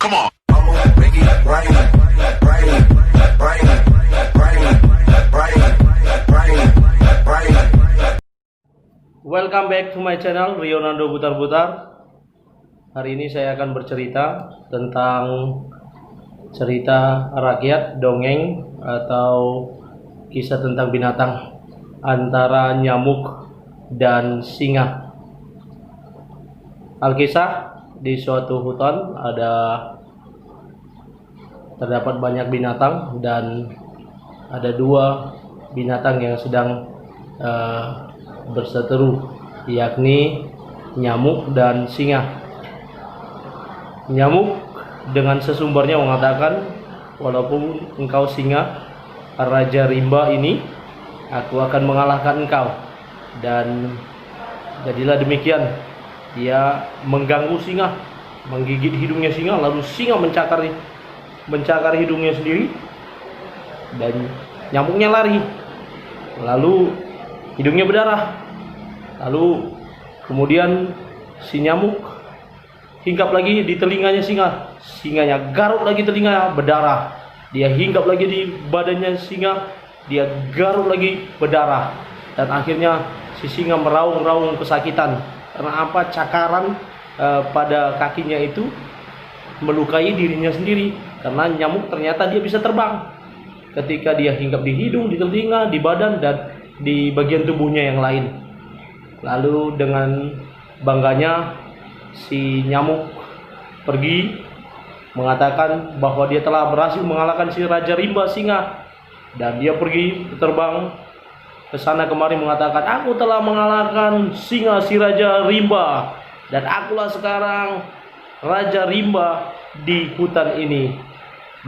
Come on. Welcome back to my channel Rionando Butar-Butar. Hari ini saya akan bercerita tentang cerita rakyat, dongeng, atau kisah tentang binatang antara nyamuk dan singa. Alkisah, di suatu hutan terdapat banyak binatang, dan ada dua binatang yang sedang berseteru, yakni nyamuk dan singa. Nyamuk dengan sesumbarnya mengatakan, walaupun engkau singa, Raja Rimba ini, aku akan mengalahkan engkau. Dan jadilah demikian. Dia mengganggu singa, menggigit hidungnya singa, lalu singa mencakar hidungnya sendiri, dan nyamuknya lari, lalu hidungnya berdarah. Lalu kemudian si nyamuk hinggap lagi di telinganya singa, singanya garuk lagi telinganya, berdarah. Dia hinggap lagi di badannya singa, dia garuk lagi, berdarah. Dan akhirnya si singa meraung-raung kesakitan. Karena apa? Cakaran pada kakinya itu melukai dirinya sendiri. Karena nyamuk ternyata dia bisa terbang ketika dia hinggap di hidung, di telinga, di badan, dan di bagian tubuhnya yang lain. Lalu dengan bangganya si nyamuk pergi mengatakan bahwa dia telah berhasil mengalahkan si Raja Rimba singa. Dan dia pergi terbang ke sana kemari mengatakan, aku telah mengalahkan singa si Raja Rimba, dan akulah sekarang Raja Rimba di hutan ini.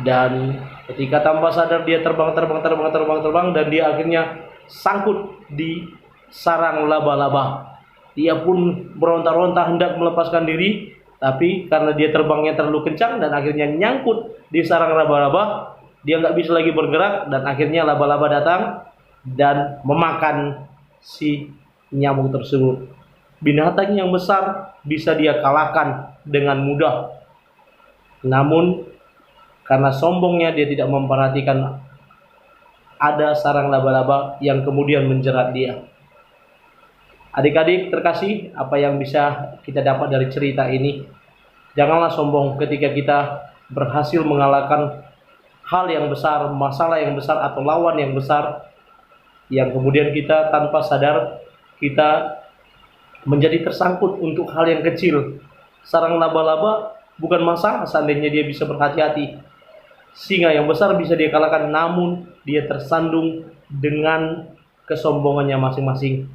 Dan ketika tanpa sadar dia terbang, dan dia akhirnya sangkut di sarang laba-laba. Dia pun beronta-ronta hendak melepaskan diri, tapi karena dia terbangnya terlalu kencang dan akhirnya nyangkut di sarang laba-laba, dia nggak bisa lagi bergerak, dan akhirnya laba-laba datang dan memakan si nyamuk tersebut. Binatang yang besar bisa dia kalahkan dengan mudah. Namun karena sombongnya, dia tidak memperhatikan ada sarang laba-laba yang kemudian menjerat dia. Adik-adik terkasih, apa yang bisa kita dapat dari cerita ini? Janganlah sombong ketika kita berhasil mengalahkan hal yang besar, masalah yang besar, atau lawan yang besar, yang kemudian kita tanpa sadar kita menjadi tersangkut untuk hal yang kecil. Sarang laba-laba bukan masalah seandainya dia bisa berhati-hati. Singa yang besar bisa dia kalahkan, namun dia tersandung dengan kesombongannya masing-masing.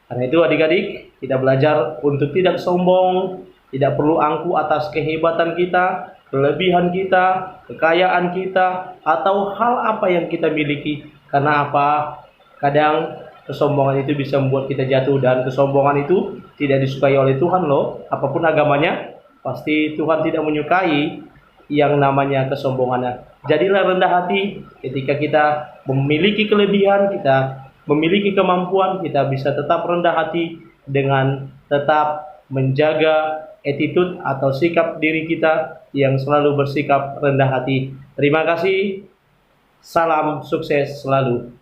Karena itu adik-adik, kita belajar untuk tidak sombong, tidak perlu angkuh atas kehebatan kita, kelebihan kita, kekayaan kita, atau hal apa yang kita miliki. Karena apa? Kadang kesombongan itu bisa membuat kita jatuh, dan kesombongan itu tidak disukai oleh Tuhan loh. Apapun agamanya, pasti Tuhan tidak menyukai yang namanya kesombongan. Jadilah rendah hati ketika kita memiliki kelebihan, kita memiliki kemampuan, kita bisa tetap rendah hati dengan tetap menjaga attitude atau sikap diri kita yang selalu bersikap rendah hati. Terima kasih. Salam sukses selalu.